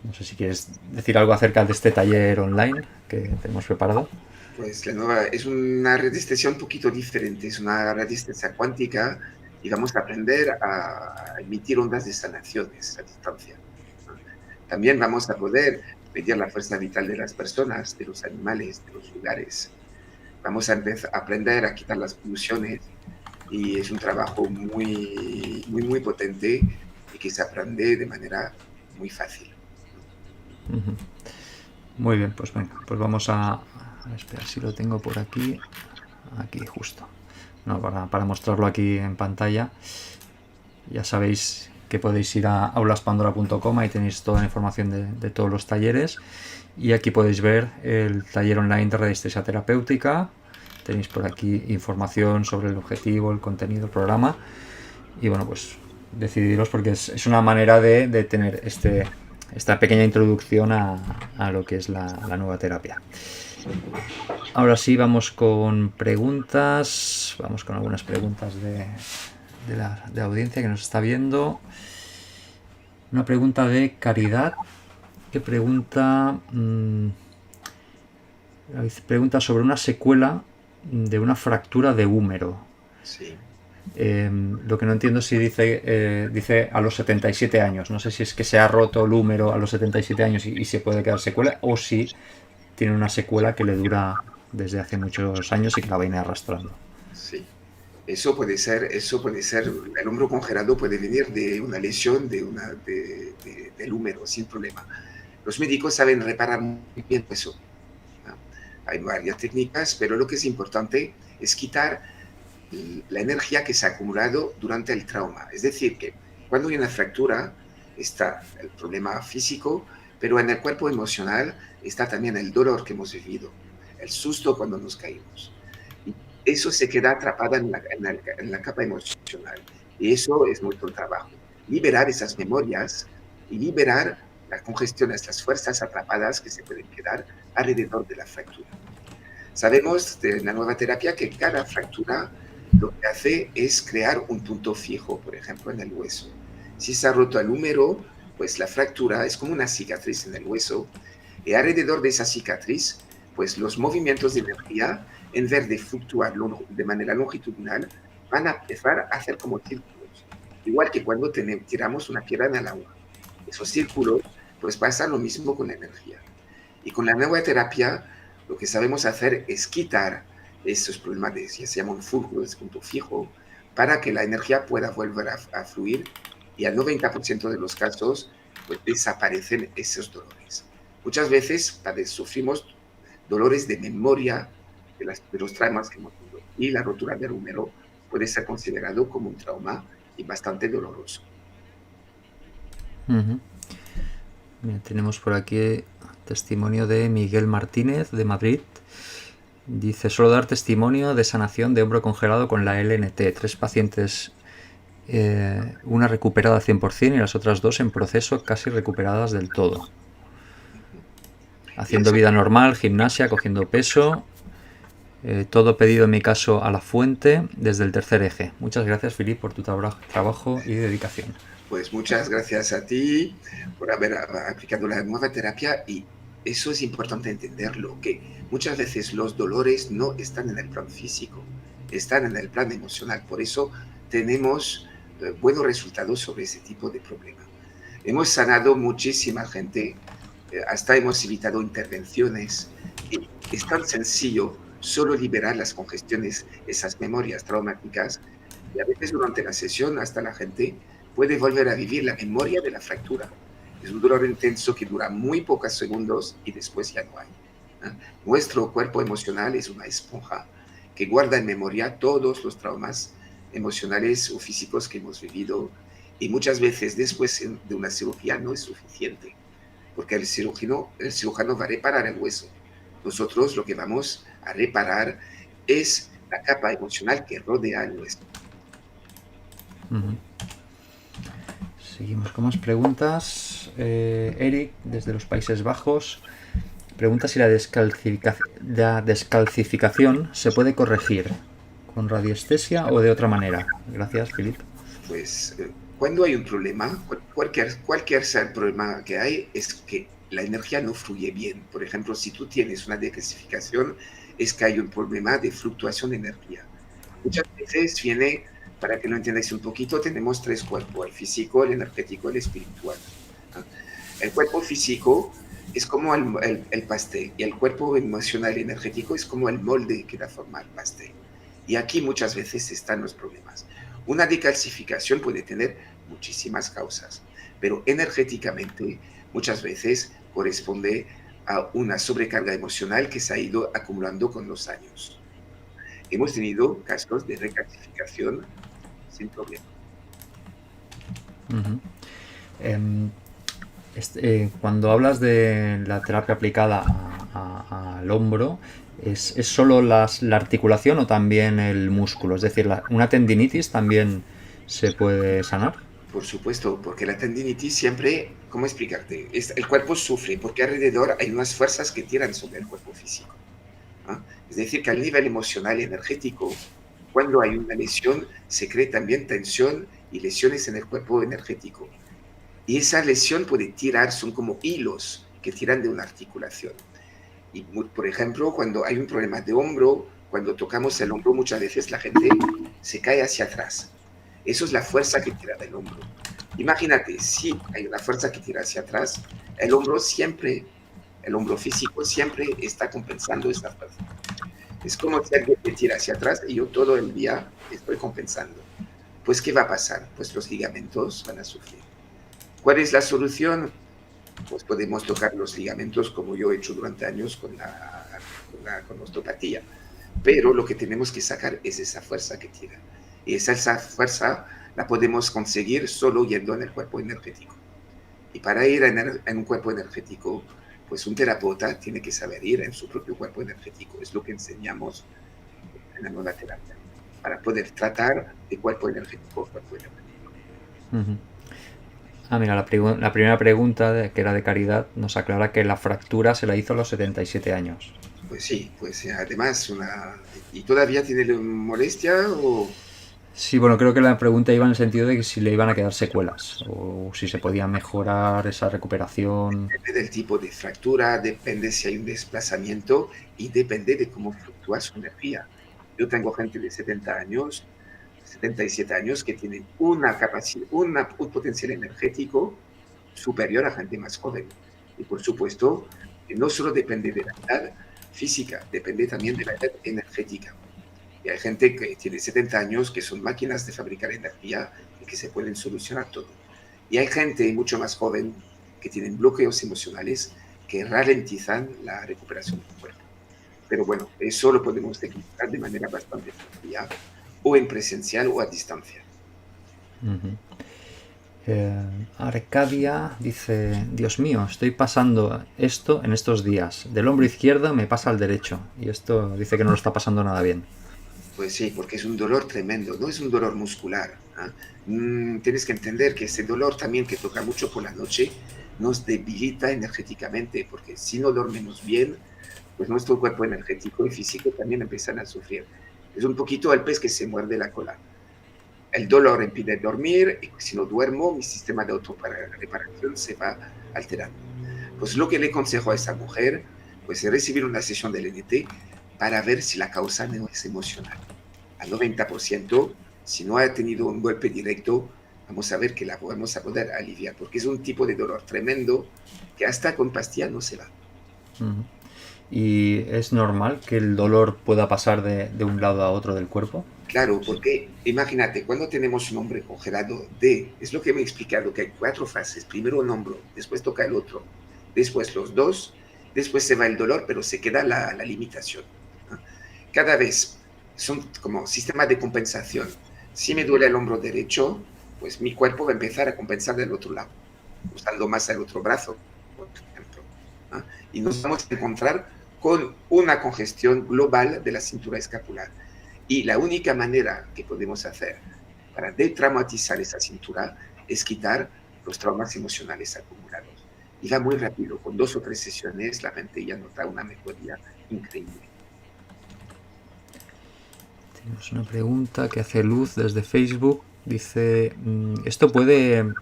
No sé si quieres decir algo acerca de este taller online que tenemos preparado. Pues la nueva es una radiestesia un poquito diferente, es una radiestesia cuántica y vamos a aprender a emitir ondas de sanaciones a distancia. También vamos a poder medir la fuerza vital de las personas, de los animales, de los lugares. Vamos a aprender a quitar las poluciones y es un trabajo muy, muy, muy potente y que se aprende de manera muy fácil. Muy bien, pues venga, pues vamos a esperar si lo tengo por aquí justo, no, para mostrarlo aquí en pantalla. Ya sabéis que podéis ir a aulaspandora.com, ahí tenéis toda la información de todos los talleres y aquí podéis ver el taller online de radiestesia terapéutica. Tenéis por aquí información sobre el objetivo, el contenido del programa y bueno, pues decidiros porque es una manera de tener esta pequeña introducción a lo que es la nueva terapia. Ahora sí, vamos con preguntas. Vamos con algunas preguntas de la audiencia que nos está viendo. Una pregunta de Caridad que pregunta sobre una secuela de una fractura de húmero. Sí. Lo que no entiendo si dice a los 77 años. No sé si es que se ha roto el húmero a los 77 años y se puede quedar secuela, o si tiene una secuela que le dura desde hace muchos años y que la viene arrastrando. Sí. Eso puede ser, el hombro congelado puede venir de una lesión del húmero, sin problema. Los médicos saben reparar muy bien eso. ¿No? Hay varias técnicas, pero lo que es importante es quitar la energía que se ha acumulado durante el trauma. Es decir, que cuando hay una fractura está el problema físico, pero en el cuerpo emocional está también el dolor que hemos vivido, el susto cuando nos caímos. Y eso se queda atrapada en la capa emocional. Y eso es nuestro trabajo. Liberar esas memorias y liberar las congestiones, las fuerzas atrapadas que se pueden quedar alrededor de la fractura. Sabemos de la nueva terapia que cada fractura lo que hace es crear un punto fijo, por ejemplo, en el hueso. Si se ha roto el húmero, pues la fractura es como una cicatriz en el hueso y alrededor de esa cicatriz, pues los movimientos de energía, en vez de fluctuar de manera longitudinal, van a empezar a hacer como círculos, igual que cuando tiramos una piedra en el agua. Esos círculos, pues pasa lo mismo con la energía. Y con la nueva terapia, lo que sabemos hacer es quitar esos problemas ya se llama un fulcro, es punto fijo, para que la energía pueda volver a fluir y al 90% de los casos pues, desaparecen esos dolores. Muchas veces sufrimos dolores de memoria de los traumas que hemos tenido y la rotura del húmero puede ser considerado como un trauma y bastante doloroso. Mira, tenemos por aquí testimonio de Miguel Martínez de Madrid. Dice, solo dar testimonio de sanación de hombro congelado con la LNT. 3 pacientes, una recuperada al 100% y las otras 2 en proceso, casi recuperadas del todo. Haciendo vida normal, gimnasia, cogiendo peso. Todo pedido en mi caso a la fuente desde el tercer eje. Muchas gracias, Philippe, por tu trabajo y dedicación. Pues muchas gracias a ti por haber aplicado la nueva terapia y eso es importante entenderlo, que muchas veces los dolores no están en el plan físico, están en el plan emocional. Por eso tenemos buenos resultados sobre ese tipo de problema. Hemos sanado muchísima gente, hasta hemos evitado intervenciones. Y es tan sencillo solo liberar las congestiones, esas memorias traumáticas, y a veces durante la sesión hasta la gente puede volver a vivir la memoria de la fractura. Es un dolor intenso que dura muy pocos segundos y después ya no hay. Nuestro cuerpo emocional es una esponja que guarda en memoria todos los traumas emocionales o físicos que hemos vivido y muchas veces después de una cirugía no es suficiente porque el cirujano va a reparar el hueso. Nosotros lo que vamos a reparar es la capa emocional que rodea el hueso. Seguimos con más preguntas. Eric, desde los Países Bajos, pregunta si la descalcificación se puede corregir con radiestesia o de otra manera. Gracias, Philippe. Pues cuando hay un problema, cualquier sea el problema que hay, es que la energía no fluye bien. Por ejemplo, si tú tienes una descalcificación, es que hay un problema de fluctuación de energía. Muchas veces viene, para que lo entendáis un poquito, tenemos 3 cuerpos, el físico, el energético y el espiritual. El cuerpo físico es como el pastel y el cuerpo emocional y energético es como el molde que da forma al pastel. Y aquí muchas veces están los problemas. Una decalcificación puede tener muchísimas causas, pero energéticamente muchas veces corresponde a una sobrecarga emocional que se ha ido acumulando con los años. Hemos tenido casos de recalcificación sin problema. Cuando hablas de la terapia aplicada al hombro, ¿es solo la articulación o también el músculo? Es decir, ¿una tendinitis también se puede sanar? Por supuesto, porque la tendinitis siempre, ¿cómo explicarte? El cuerpo sufre porque alrededor hay unas fuerzas que tiran sobre el cuerpo físico. Es decir, que al nivel emocional y energético, cuando hay una lesión, se crea también tensión y lesiones en el cuerpo energético. Y esa lesión puede tirar, son como hilos que tiran de una articulación. Y, por ejemplo, cuando hay un problema de hombro, cuando tocamos el hombro, muchas veces la gente se cae hacia atrás. Eso es la fuerza que tira del hombro. Imagínate, si hay una fuerza que tira hacia atrás, el hombro físico siempre está compensando esta fuerza. Es como si alguien te tira hacia atrás y yo todo el día estoy compensando. Pues, ¿qué va a pasar? Pues los ligamentos van a sufrir. ¿Cuál es la solución? Pues podemos tocar los ligamentos como yo he hecho durante años con osteopatía. Pero lo que tenemos que sacar es esa fuerza que tira. Y esa fuerza la podemos conseguir solo yendo en el cuerpo energético. Y para ir en un cuerpo energético, pues un terapeuta tiene que saber ir en su propio cuerpo energético. Es lo que enseñamos en la nueva terapia, para poder tratar de cuerpo energético a cuerpo energético. Uh-huh. Mira, la primera pregunta, que era de Caridad, nos aclara que la fractura se la hizo a los 77 años. Pues sí, pues además ¿Y todavía tiene molestia o...? Sí, bueno, creo que la pregunta iba en el sentido de que si le iban a quedar secuelas o si se podía mejorar esa recuperación. Depende del tipo de fractura, depende si hay un desplazamiento y depende de cómo fluctúa su energía. Yo tengo gente de 70 años, 77 años que tienen una capacidad, un potencial energético superior a gente más joven. Y por supuesto, no solo depende de la edad física, depende también de la edad energética. Y hay gente que tiene 70 años que son máquinas de fabricar energía y que se pueden solucionar todo. Y hay gente mucho más joven que tienen bloqueos emocionales que ralentizan la recuperación del cuerpo. Pero bueno, eso lo podemos detectar de manera bastante sencilla, o en presencial o a distancia. Uh-huh. Arcadia dice: Dios mío, estoy pasando esto en estos días. Del hombro izquierdo me pasa al derecho. Y esto dice que no lo está pasando nada bien. Pues sí, porque es un dolor tremendo, no es un dolor muscular. Tienes que entender que ese dolor también que toca mucho por la noche nos debilita energéticamente, porque si no dormimos bien, pues nuestro cuerpo energético y físico también empiezan a sufrir. Es un poquito el pez que se muerde la cola. El dolor impide dormir y si no duermo, mi sistema de autorreparación se va alterando. Pues lo que le aconsejo a esa mujer, pues es recibir una sesión del LNT para ver si la causa no es emocional. Al 90%, si no ha tenido un golpe directo, vamos a ver que la vamos a poder aliviar, porque es un tipo de dolor tremendo que hasta con pastilla no se va. Uh-huh. ¿Y es normal que el dolor pueda pasar de un lado a otro del cuerpo? Claro, porque imagínate, cuando tenemos un hombre congelado, es lo que me he explicado, que hay 4 fases. Primero un hombro, después toca el otro, después los dos, después se va el dolor, pero se queda la limitación. Cada vez son como sistemas de compensación. Si me duele el hombro derecho, pues mi cuerpo va a empezar a compensar del otro lado, usando más el otro brazo, por ejemplo. Y nos vamos a encontrar con una congestión global de la cintura escapular. Y la única manera que podemos hacer para detraumatizar esa cintura es quitar los traumas emocionales acumulados. Y va muy rápido, con 2 o 3 sesiones la gente ya nota una mejoría increíble. Tenemos una pregunta que hace Luz desde Facebook. Dice: ¿esto puede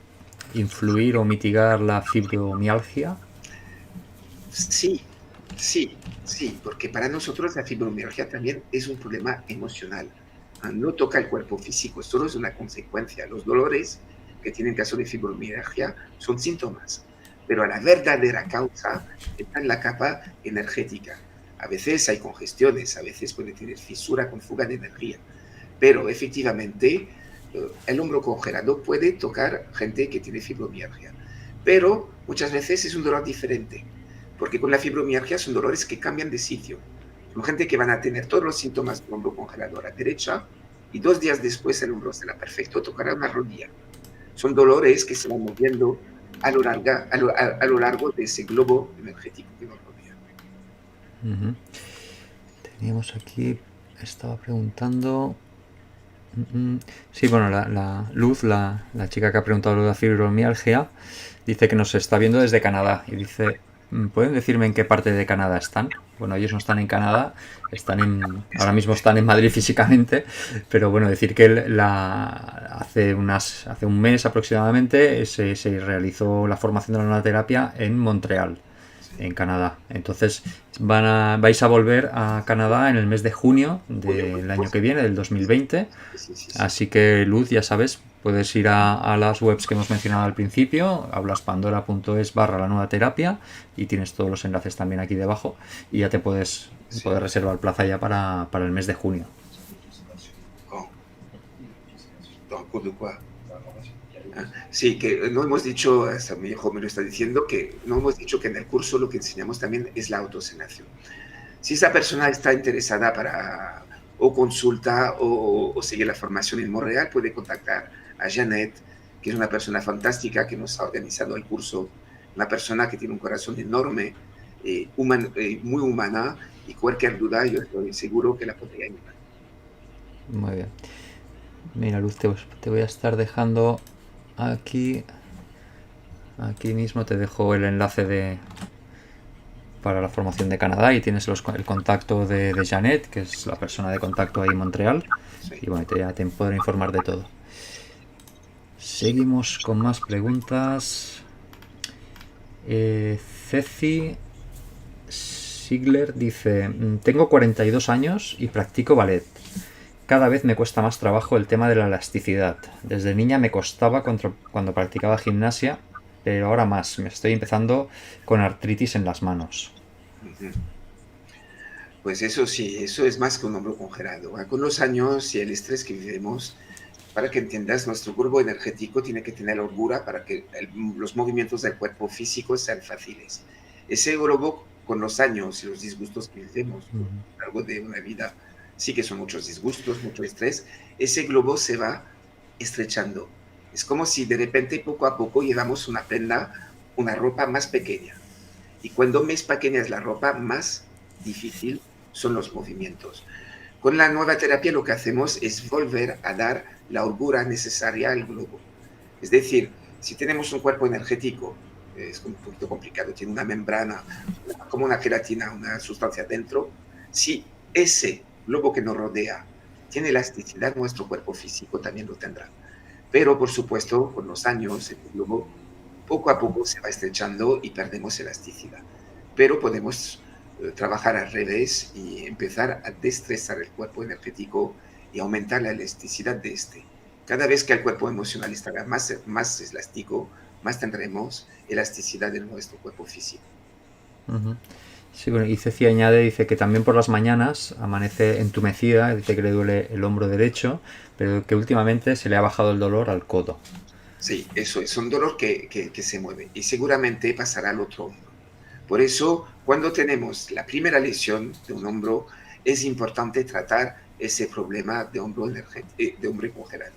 influir o mitigar la fibromialgia? Sí, porque para nosotros la fibromialgia también es un problema emocional. No toca el cuerpo físico, solo es una consecuencia. Los dolores que tienen caso de fibromialgia son síntomas, pero la verdadera causa está en la capa energética. A veces hay congestiones, a veces puede tener fisura con fuga de energía, pero efectivamente el hombro congelado puede tocar gente que tiene fibromialgia, pero muchas veces es un dolor diferente. Porque con la fibromialgia son dolores que cambian de sitio. Son gente que van a tener todos los síntomas del hombro congelado a la derecha y 2 días después el hombro será perfecto, tocará una rodilla. Son dolores que se van moviendo a lo largo de ese globo energético que nos rodea. Uh-huh. Teníamos aquí, estaba preguntando... Sí, bueno, la Luz, la chica que ha preguntado lo de la fibromialgia, dice que nos está viendo desde Canadá y dice: ¿pueden decirme en qué parte de Canadá están? Bueno, ellos no están en Canadá, ahora mismo están en Madrid físicamente, pero bueno, decir que hace un mes aproximadamente se realizó la formación de la nueva terapia en Montreal. en Canadá. Entonces vais a volver a Canadá en el mes de junio del año que viene, del 2020. Sí, sí, sí. Así que, Luz, ya sabes, puedes ir a las webs que hemos mencionado al principio, hablaspandora.es/la nueva terapia, y tienes todos los enlaces también aquí debajo, y ya te puedes reservar plaza ya para el mes de junio. ¿De quoi? Sí, que no hemos dicho, hasta mi hijo me lo está diciendo, que no hemos dicho que en el curso lo que enseñamos también es la autosanación. Si esa persona está interesada para o consulta o sigue la formación en Montreal, puede contactar a Janet, que es una persona fantástica que nos ha organizado el curso, una persona que tiene un corazón enorme, muy humana, y cualquier duda yo estoy seguro que la podría ayudar. Muy bien. Mira, Luz, te voy a estar dejando aquí mismo, te dejo el enlace para la formación de Canadá, y tienes el contacto de Janet, que es la persona de contacto ahí en Montreal. Sí. Y bueno, ya te podré informar de todo. Seguimos con más preguntas. Ceci Sigler dice: tengo 42 años y practico ballet. Cada vez me cuesta más trabajo el tema de la elasticidad. Desde niña me costaba cuando practicaba gimnasia, pero ahora más. Me estoy empezando con artritis en las manos. Pues eso sí, eso es más que un hombro congelado. Con los años y el estrés que vivimos, para que entiendas, nuestro cuerpo energético tiene que tener holgura para que los movimientos del cuerpo físico sean fáciles. Ese globo, con los años y los disgustos que vivimos a lo largo de una vida, sí que son muchos disgustos, mucho estrés, ese globo se va estrechando. Es como si de repente, poco a poco, llevamos una prenda, una ropa más pequeña. Y cuando más pequeña es la ropa, más difícil son los movimientos. Con la nueva terapia lo que hacemos es volver a dar la holgura necesaria al globo. Es decir, si tenemos un cuerpo energético, es un poquito complicado, tiene una membrana, como una gelatina, una sustancia dentro, si ese globo que nos rodea tiene elasticidad, nuestro cuerpo físico también lo tendrá. Pero, por supuesto, con los años, el globo poco a poco se va estrechando y perdemos elasticidad. Pero podemos trabajar al revés y empezar a destresar el cuerpo energético y aumentar la elasticidad de este. Cada vez que el cuerpo emocional estará más elástico, más tendremos elasticidad en nuestro cuerpo físico. Sí, bueno, y Ceci dice que también por las mañanas amanece entumecida, dice que le duele el hombro derecho, pero que últimamente se le ha bajado el dolor al codo. Sí, eso es un dolor que se mueve y seguramente pasará al otro hombro. Por eso, cuando tenemos la primera lesión de un hombro, es importante tratar ese problema de hombro congelado.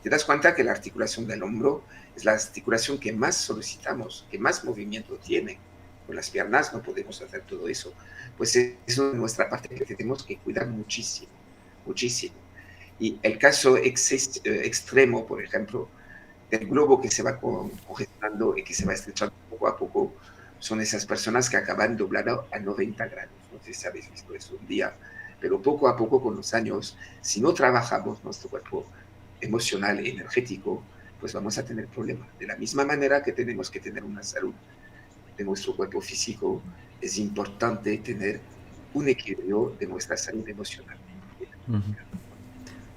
Te das cuenta que la articulación del hombro es la articulación que más solicitamos, que más movimiento tiene. Con las piernas no podemos hacer todo eso. Pues eso es nuestra parte que tenemos que cuidar muchísimo, muchísimo. Y el caso extremo, por ejemplo, del globo que se va congestionando y que se va estrechando poco a poco, son esas personas que acaban doblado a 90 grados. No sé si habéis visto eso un día, pero poco a poco con los años, si no trabajamos nuestro cuerpo emocional y energético, pues vamos a tener problemas. De la misma manera que tenemos que tener una salud de nuestro cuerpo físico, es importante tener un equilibrio de nuestra salud emocional.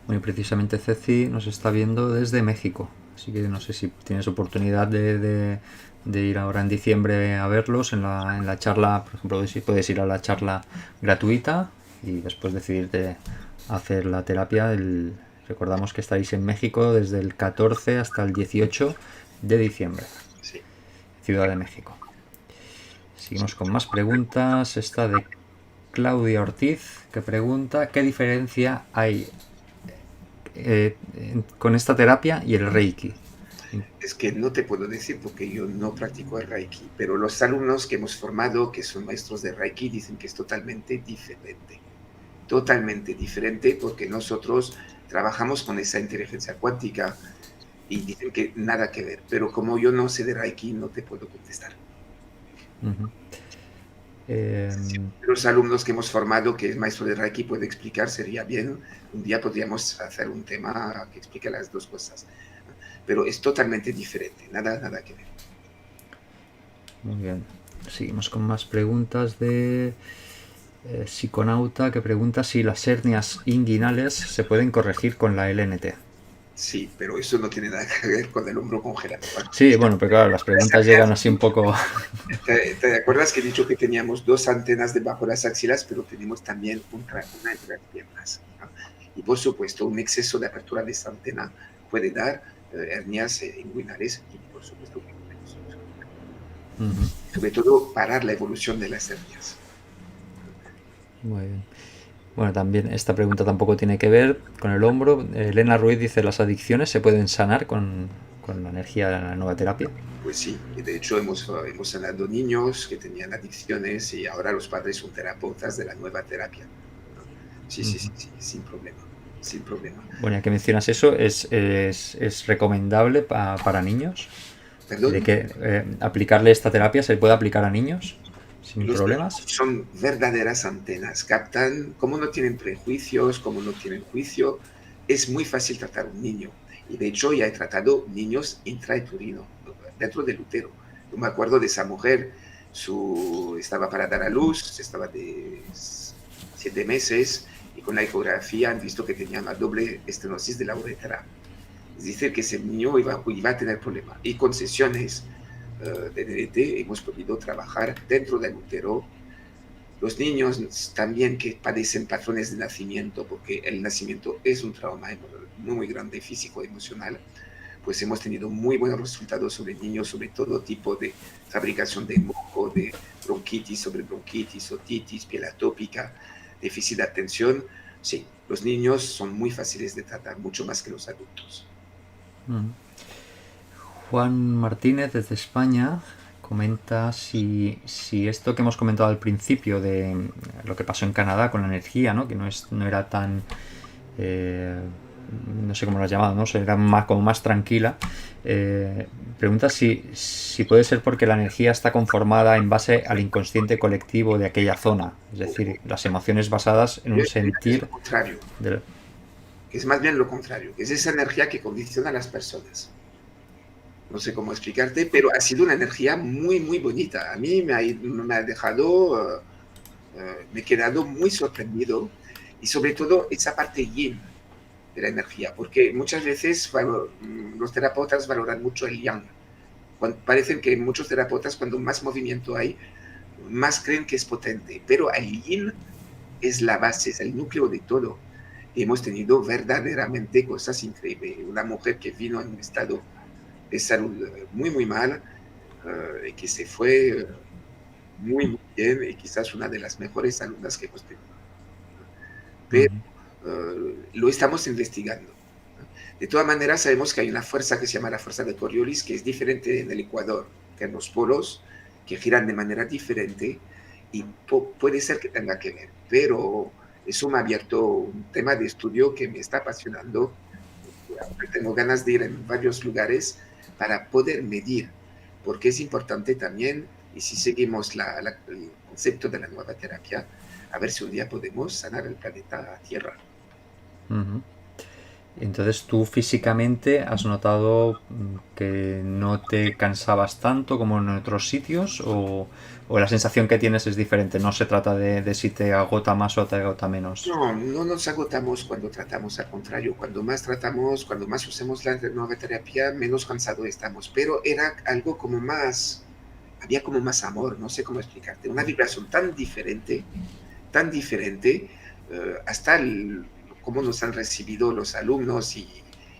Bueno, precisamente Ceci nos está viendo desde México, así que no sé si tienes oportunidad de ir ahora en diciembre a verlos en la charla. Por ejemplo, si puedes ir a la charla gratuita y después decidirte a hacer la terapia. Recordamos que estáis en México desde el 14 hasta el 18 de diciembre, Sí. Ciudad de México. Seguimos con más preguntas. Esta de Claudia Ortiz, que pregunta: ¿qué diferencia hay con esta terapia y el Reiki? Es que no te puedo decir porque yo no practico el Reiki, pero los alumnos que hemos formado, que son maestros de Reiki, dicen que es totalmente diferente. Totalmente diferente, porque nosotros trabajamos con esa inteligencia cuántica y dicen que nada que ver. Pero como yo no sé de Reiki, no te puedo contestar. Si los alumnos que hemos formado, que es maestro de Reiki, puede explicar, sería bien. Un día podríamos hacer un tema que explique las dos cosas. Pero es totalmente diferente, nada que ver. Muy bien. Seguimos con más preguntas de Psiconauta, que pregunta si las hernias inguinales se pueden corregir con la LNT. Sí, pero eso no tiene nada que ver con el hombro congelado. Sí, bueno, pero claro, las preguntas llegan así un poco... ¿Te acuerdas que he dicho que teníamos 2 antenas debajo de las axilas, pero tenemos también una entre las piernas, ¿no? Y por supuesto, un exceso de apertura de esta antena puede dar hernias inguinales y por supuesto sobre todo parar la evolución de las hernias. Muy bien. Bueno, también esta pregunta tampoco tiene que ver con el hombro. Elena Ruiz dice, ¿las adicciones se pueden sanar con la energía de la nueva terapia? Pues sí, y de hecho hemos sanado niños que tenían adicciones y ahora los padres son terapeutas de la nueva terapia, ¿no? Sí, sí, sí, sí, sin problema, sin problema. Bueno, ya que mencionas eso, ¿es recomendable para niños? ¿Perdón? ¿De que aplicarle esta terapia se puede aplicar a niños sin Los problemas? niños son verdaderas antenas, captan, como no tienen prejuicios, como no tienen juicio, es muy fácil tratar a un niño. Y de hecho ya he tratado niños intrauterino, dentro del útero. Yo me acuerdo de esa mujer, estaba para dar a luz, estaba de 7 meses, y con la ecografía han visto que tenía una doble estenosis de la uretra. Es decir, que ese niño iba a tener problemas. Y con sesiones de DDT hemos podido trabajar dentro del útero. Los niños también que padecen patrones de nacimiento, porque el nacimiento es un trauma muy, muy grande, físico, emocional, pues hemos tenido muy buenos resultados sobre niños, sobre todo tipo de fabricación de moco, de bronquitis sobre bronquitis, otitis, piel atópica, déficit de atención. Sí, los niños son muy fáciles de tratar, mucho más que los adultos. Juan Martínez desde España comenta si esto que hemos comentado al principio de lo que pasó en Canadá con la energía, ¿no? Que no era tan no sé cómo lo has llamado, ¿no? Era como más tranquila. Pregunta si puede ser porque la energía está conformada en base al inconsciente colectivo de aquella zona, es decir, las emociones basadas en un sentir. Es lo contrario. Es más bien lo contrario, es esa energía que condiciona a las personas. No sé cómo explicarte, pero ha sido una energía muy, muy bonita. A mí me ha dejado, me he quedado muy sorprendido, y sobre todo esa parte yin de la energía, porque muchas veces los terapeutas valoran mucho el yang. Parecen que muchos terapeutas, cuando más movimiento hay, más creen que es potente, pero el yin es la base, es el núcleo de todo. Y hemos tenido verdaderamente cosas increíbles. Una mujer que vino en un estado de salud muy, muy mal, y que se fue muy, muy bien, y quizás una de las mejores alumnas que hemos tenido. Pero lo estamos investigando. De todas maneras, sabemos que hay una fuerza que se llama la fuerza de Coriolis, que es diferente en el Ecuador que en los polos, que giran de manera diferente, y puede ser que tenga que ver, pero eso me ha abierto un tema de estudio que me está apasionando. Tengo ganas de ir en varios lugares para poder medir, porque es importante también, y si seguimos el concepto de la nueva terapia, a ver si un día podemos sanar el planeta Tierra. Entonces, ¿tú físicamente has notado que no te cansabas tanto como en otros sitios? ¿O la sensación que tienes es diferente? No se trata de si te agota más o te agota menos. No nos agotamos cuando tratamos, al contrario. Cuando más tratamos, cuando más usamos la nueva terapia, menos cansados estamos. Pero era algo como más, había como más amor, no sé cómo explicarte. Una vibración tan diferente, hasta cómo nos han recibido los alumnos y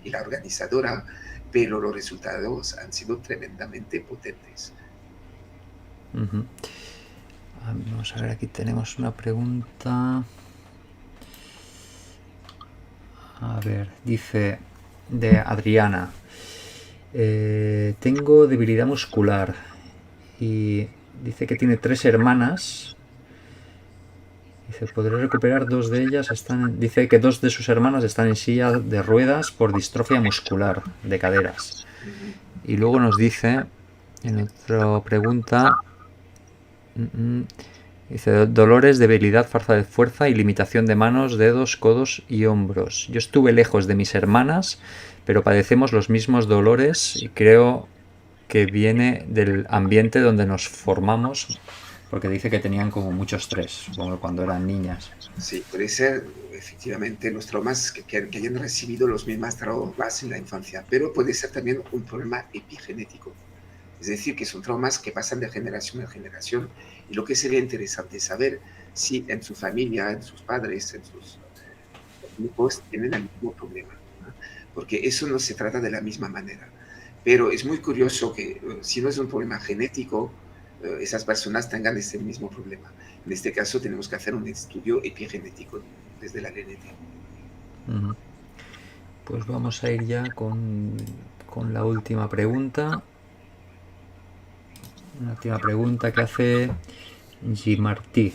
la organizadora, pero los resultados han sido tremendamente potentes. Vamos a ver, aquí tenemos una pregunta. A ver, dice de Adriana. Tengo debilidad muscular y dice que tiene 3 hermanas. Dice, podré recuperar 2 de ellas. Dice que 2 de sus hermanas están en silla de ruedas por distrofia muscular de caderas. Y luego nos dice, en otra pregunta, dice, dolores, debilidad, falta de fuerza y limitación de manos, dedos, codos y hombros. Yo estuve lejos de mis hermanas, pero padecemos los mismos dolores y creo que viene del ambiente donde nos formamos, porque dice que tenían como mucho estrés, supongo, cuando eran niñas. Sí, puede ser efectivamente los traumas que hayan recibido los mismos traumas en la infancia, pero puede ser también un problema epigenético. Es decir, que son traumas que pasan de generación en generación, y lo que sería interesante es saber si en su familia, en sus padres, en sus hijos tienen el mismo problema, ¿no? Porque eso no se trata de la misma manera. Pero es muy curioso que si no es un problema genético, esas personas tengan ese mismo problema. En este caso tenemos que hacer un estudio epigenético desde la LNT. Ujú. Pues vamos a ir ya con la última pregunta. Una última pregunta que hace G. Martí.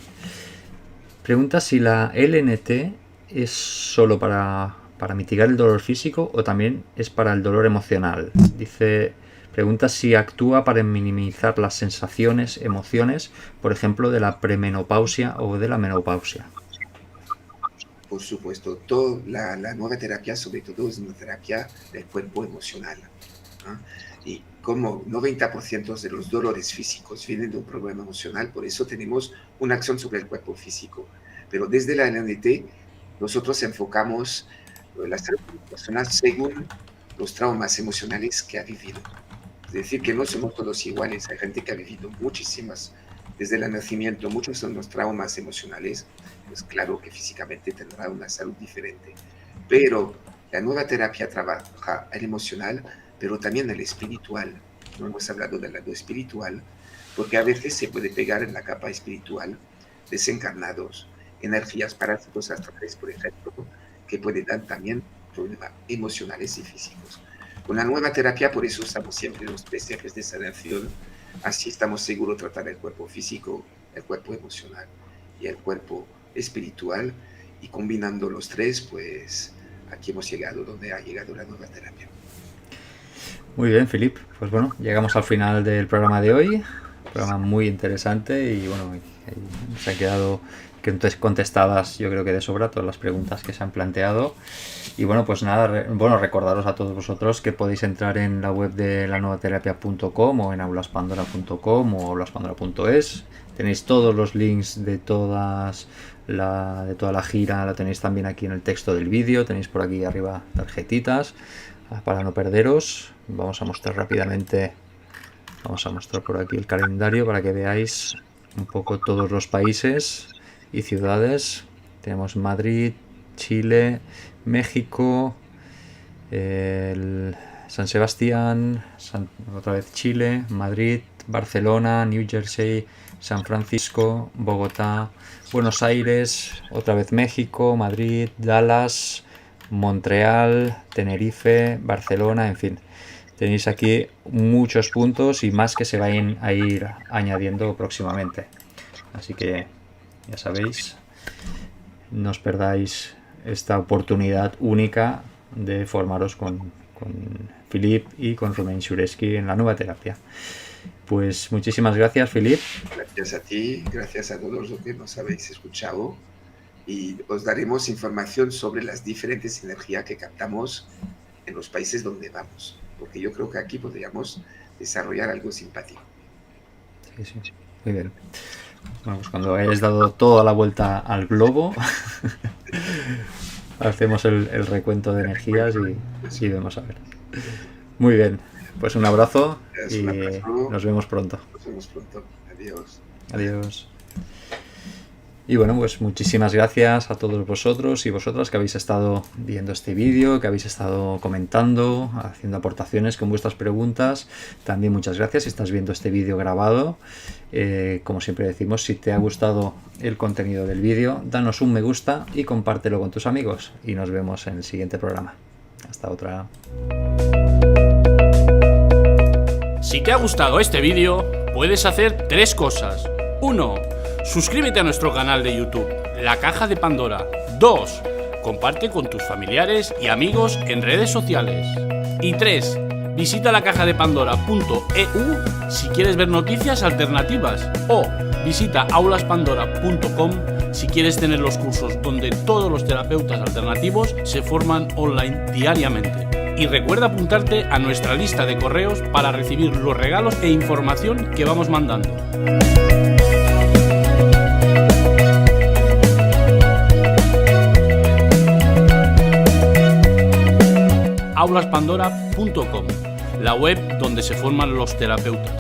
Pregunta si la LNT es solo para mitigar el dolor físico o también es para el dolor emocional. Pregunta si actúa para minimizar las sensaciones, emociones, por ejemplo, de la premenopausia o de la menopausia. Por supuesto, toda la nueva terapia, sobre todo, es una terapia del cuerpo emocional, ¿no? Y como 90% de los dolores físicos vienen de un problema emocional, por eso tenemos una acción sobre el cuerpo físico. Pero desde la LNT, nosotros enfocamos la salud personal según los traumas emocionales que ha vivido. Es decir, que no somos todos iguales. Hay gente que ha vivido muchísimas, desde el nacimiento, muchos son los traumas emocionales. Pues claro que físicamente tendrá una salud diferente. Pero la nueva terapia trabaja el emocional, pero también el espiritual. No hemos hablado del lado espiritual, porque a veces se puede pegar en la capa espiritual desencarnados, energías parásitos astrales, por ejemplo, que pueden dar también problemas emocionales y físicos. Con la nueva terapia, por eso usamos siempre los 3 ejes de sanación, así estamos seguros de tratar el cuerpo físico, el cuerpo emocional y el cuerpo espiritual, y combinando los 3, pues aquí hemos llegado donde ha llegado la nueva terapia. Muy bien, Filip. Pues bueno, llegamos al final del programa de hoy. Un programa muy interesante y bueno, se han quedado contestadas, yo creo que de sobra, todas las preguntas que se han planteado. Y bueno, pues nada, recordaros a todos vosotros que podéis entrar en la web de lanuevaterapia.com o en aulaspandora.com o aulaspandora.es. Tenéis todos los links de toda la gira, la tenéis también aquí en el texto del vídeo. Tenéis por aquí arriba tarjetitas para no perderos. Vamos a mostrar rápidamente, vamos a mostrar por aquí el calendario para que veáis un poco todos los países y ciudades. Tenemos Madrid, Chile, México, San Sebastián, otra vez Chile, Madrid, Barcelona, New Jersey, San Francisco, Bogotá, Buenos Aires, otra vez México, Madrid, Dallas, Montreal, Tenerife, Barcelona, en fin. Tenéis aquí muchos puntos y más que se vayan a ir añadiendo próximamente. Así que ya sabéis, no os perdáis esta oportunidad única de formaros con Filip y con Romain Sureski en la nueva terapia. Pues muchísimas gracias, Filip. Gracias a ti, gracias a todos los que nos habéis escuchado, y os daremos información sobre las diferentes energías que captamos en los países donde vamos, porque yo creo que aquí podríamos desarrollar algo simpático. Sí, muy bien. Bueno, pues cuando hayáis dado toda la vuelta al globo, hacemos el recuento de energías y vemos a ver. Muy bien, pues un abrazo y nos vemos pronto. Nos vemos pronto. Adiós. Adiós. Y bueno, pues muchísimas gracias a todos vosotros y vosotras que habéis estado viendo este vídeo, que habéis estado comentando, haciendo aportaciones con vuestras preguntas. También muchas gracias si estás viendo este vídeo grabado. Como siempre decimos, si te ha gustado el contenido del vídeo, danos un me gusta y compártelo con tus amigos. Y nos vemos en el siguiente programa. Hasta otra. Si te ha gustado este vídeo, puedes hacer 3 cosas. 1. Suscríbete a nuestro canal de YouTube, La Caja de Pandora. 2. Comparte con tus familiares y amigos en redes sociales. Y 3. Visita lacajadepandora.eu si quieres ver noticias alternativas. O visita aulaspandora.com si quieres tener los cursos donde todos los terapeutas alternativos se forman online diariamente. Y recuerda apuntarte a nuestra lista de correos para recibir los regalos e información que vamos mandando. aulaspandora.com, la web donde se forman los terapeutas.